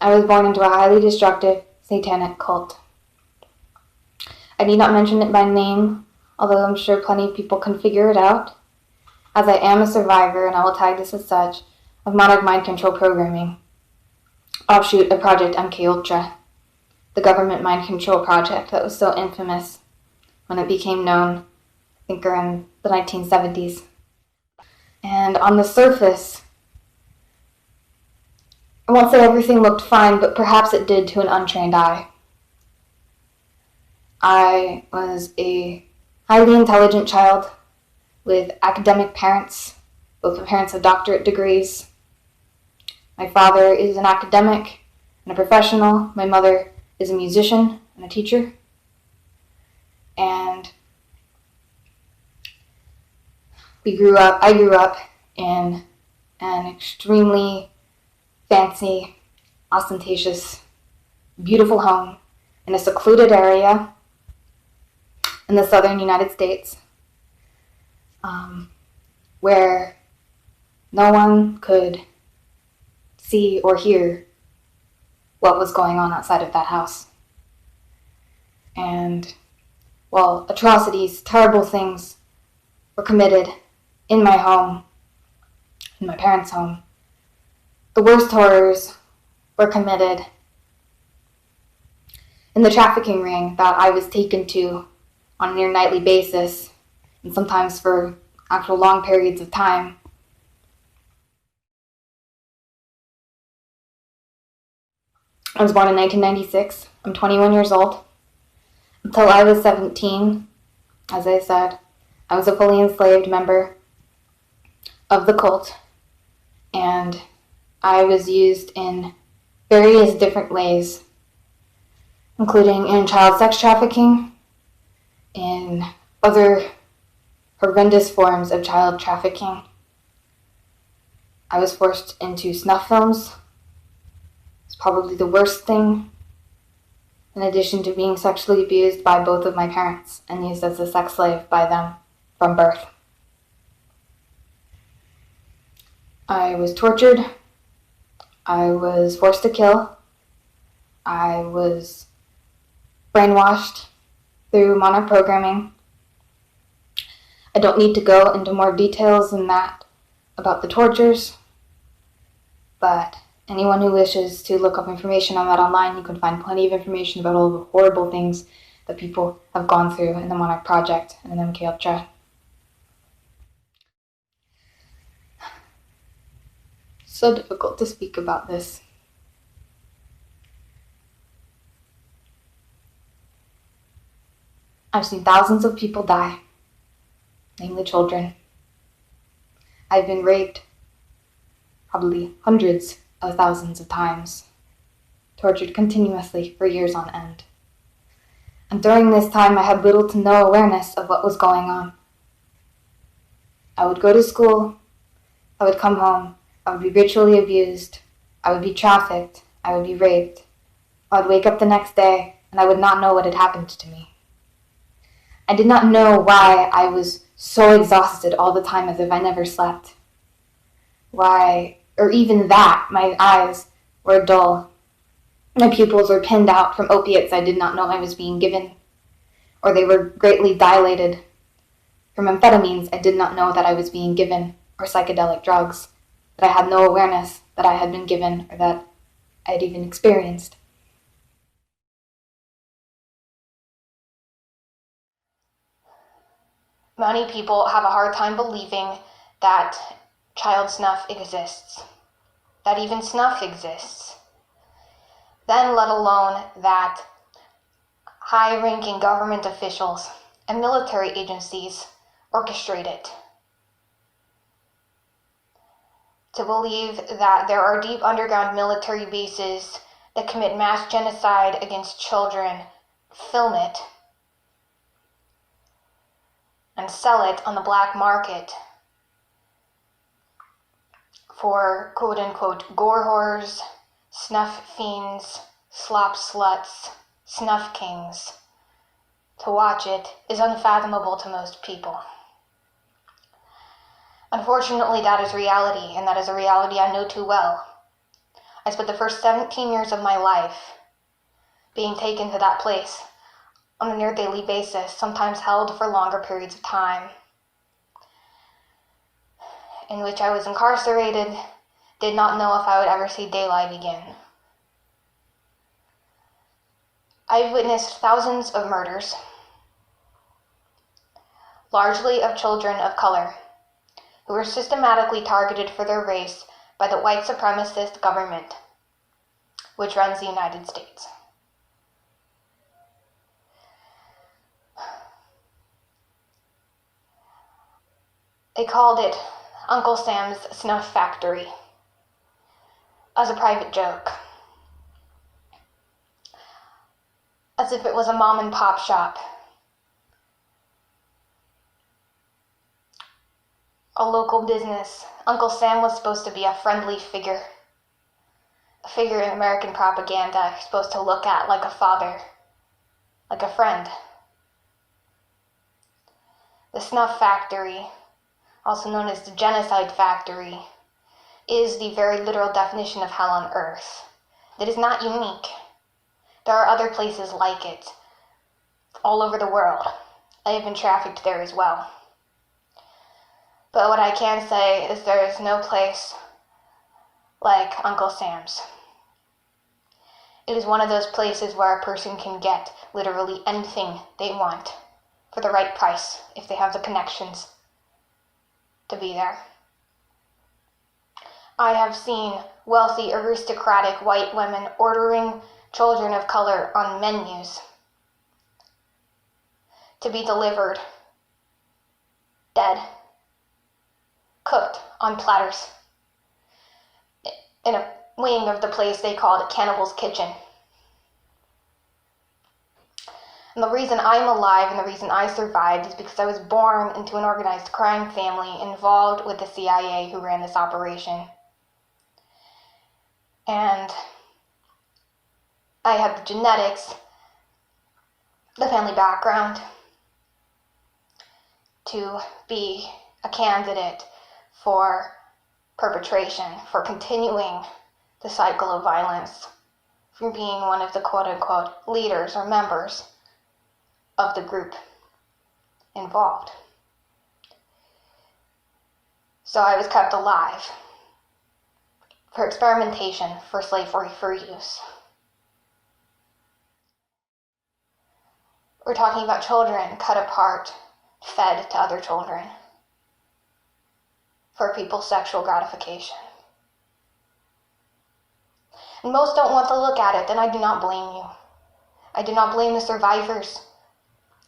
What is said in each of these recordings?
I was born into a highly destructive satanic cult. I need not mention it by name, although I'm sure plenty of people can figure it out, as I am a survivor, and I will tag this as such, of modern mind control programming, offshoot of Project MKUltra, the government mind control project that was so infamous when it became known, I think around the 1970s. And on the surface, I won't say everything looked fine, but perhaps it did to an untrained eye. I was a highly intelligent child with academic parents. Both my parents have doctorate degrees. My father is an academic and a professional. My mother is a musician and a teacher. And I grew up in an extremely fancy, ostentatious, beautiful home in a secluded area in the southern United States, where no one could see or hear what was going on outside of that house. And while atrocities, terrible things were committed in my home, in my parents' home, the worst horrors were committed in the trafficking ring that I was taken to on a near nightly basis, and sometimes for actual long periods of time. I was born in 1996. I'm 21 years old. Until I was 17, as I said, I was a fully enslaved member of the cult, and I was used in various different ways, including in child sex trafficking, in other horrendous forms of child trafficking. I was forced into snuff films. It's probably the worst thing, in addition to being sexually abused by both of my parents and used as a sex slave by them from birth. I was tortured. I was forced to kill. I was brainwashed through monarch programming. I don't need to go into more details than that about the tortures, but anyone who wishes to look up information on that online, you can find plenty of information about all the horrible things that people have gone through in the Monarch Project and in MKUltra. So difficult to speak about this. I've seen thousands of people die, namely children. I've been raped probably hundreds of thousands of times, tortured continuously for years on end. And during this time, I had little to no awareness of what was going on. I would go to school, I would come home, I would be ritually abused, I would be trafficked, I would be raped. I would wake up the next day, and I would not know what had happened to me. I did not know why I was so exhausted all the time, as if I never slept. Why, or even that, my eyes were dull. My pupils were pinned out from opiates I did not know I was being given, or they were greatly dilated from amphetamines I did not know that I was being given, or psychedelic drugs that I had no awareness that I had been given or that I had even experienced. Many people have a hard time believing that child snuff exists, that even snuff exists, then let alone that high-ranking government officials and military agencies orchestrate it. To believe that there are deep underground military bases that commit mass genocide against children, film it, and sell it on the black market for quote-unquote gore whores, snuff fiends, slop sluts, snuff kings. To watch it is unfathomable to most people. Unfortunately, that is reality, and that is a reality I know too well. I spent the first 17 years of my life being taken to that place on a near daily basis, sometimes held for longer periods of time, in which I was incarcerated, did not know if I would ever see daylight again. I've witnessed thousands of murders, largely of children of color, who were systematically targeted for their race by the white supremacist government, which runs the United States. They called it Uncle Sam's Snuff Factory as a private joke, as if it was a mom and pop shop, a local business. Uncle Sam was supposed to be a friendly figure, a figure in American propaganda you're supposed to look at like a father, like a friend. The Snuff Factory, also known as the Genocide Factory, is the very literal definition of hell on earth. It is not unique. There are other places like it all over the world. I have been trafficked there as well. But what I can say is there is no place like Uncle Sam's. It is one of those places where a person can get literally anything they want for the right price if they have the connections to be there. I have seen wealthy, aristocratic white women ordering children of color on menus to be delivered dead, cooked on platters in a wing of the place they called Cannibal's Kitchen. And the reason I'm alive and the reason I survived is because I was born into an organized crime family involved with the CIA who ran this operation. And I had the genetics, the family background to be a candidate for perpetration, for continuing the cycle of violence, from being one of the quote-unquote leaders or members of the group involved. So I was kept alive for experimentation, for slavery, for use. We're talking about children cut apart, fed to other children for people's sexual gratification. And most don't want to look at it, and I do not blame you. I do not blame the survivors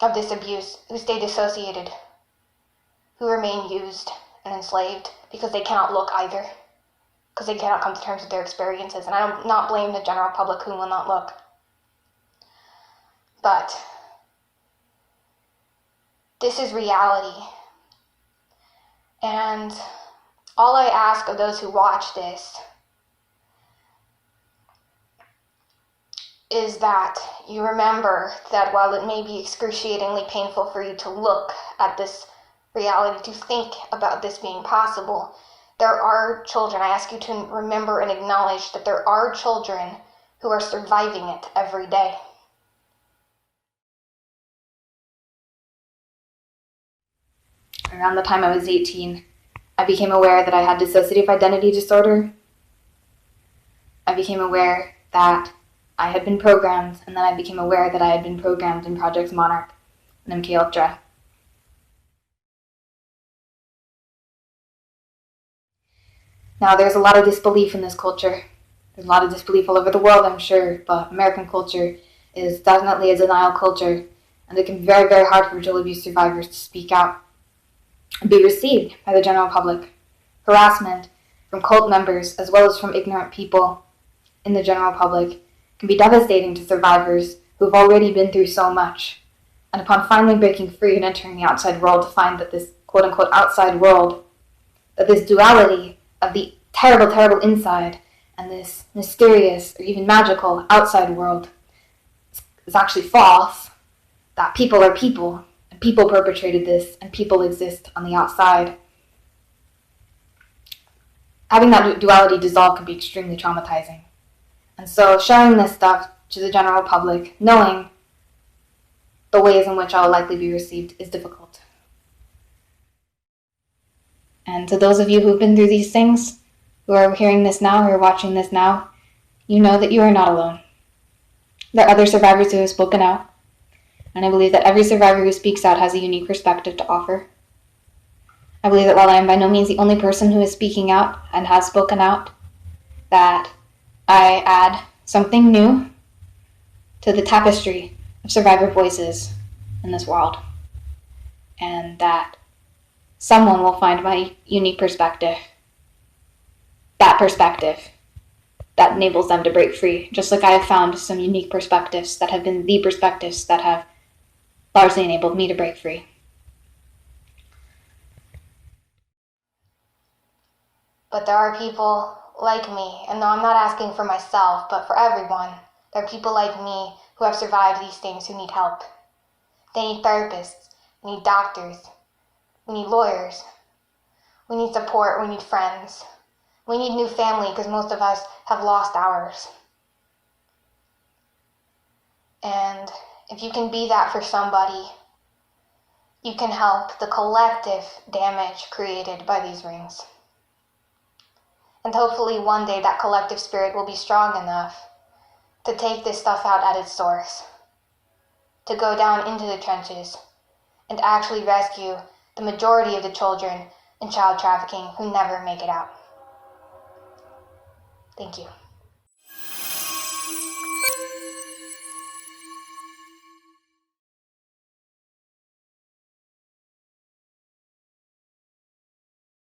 of this abuse who stay dissociated, who remain used and enslaved because they cannot look either, because they cannot come to terms with their experiences. And I do not blame the general public who will not look. But this is reality. And all I ask of those who watch this is that you remember that while it may be excruciatingly painful for you to look at this reality, to think about this being possible, there are children. I ask you to remember and acknowledge that there are children who are surviving it every day. Around the time I was 18, I became aware that I had dissociative identity disorder. I became aware that I had been programmed, and then I became aware that I had been programmed in Project Monarch and MK Ultra. Now, there's a lot of disbelief in this culture. There's a lot of disbelief all over the world, I'm sure, but American culture is definitely a denial culture, and it can be very, very hard for ritual abuse survivors to speak out and be received by the general public. Harassment from cult members, as well as from ignorant people in the general public, can be devastating to survivors who've already been through so much. And upon finally breaking free and entering the outside world, to find that this quote-unquote outside world, that this duality of the terrible, terrible inside and this mysterious or even magical outside world is actually false, that people are people, and people perpetrated this, and people exist on the outside. Having that duality dissolve can be extremely traumatizing. And so sharing this stuff to the general public, knowing the ways in which I'll likely be received, is difficult. And to those of you who've been through these things, who are hearing this now, who are watching this now, you know that you are not alone. There are other survivors who have spoken out, and I believe that every survivor who speaks out has a unique perspective to offer. I believe that while I am by no means the only person who is speaking out and has spoken out, that I add something new to the tapestry of survivor voices in this world, and that someone will find my unique perspective, that enables them to break free, just like I have found some unique perspectives that have been the perspectives that have largely enabled me to break free. But there are people like me, and no, I'm not asking for myself, but for everyone. There are people like me who have survived these things who need help. They need therapists, we need doctors, we need lawyers, we need support, we need friends. We need new family because most of us have lost ours. And if you can be that for somebody, you can help the collective damage created by these rings. And hopefully one day that collective spirit will be strong enough to take this stuff out at its source, to go down into the trenches and actually rescue the majority of the children in child trafficking who never make it out. Thank you.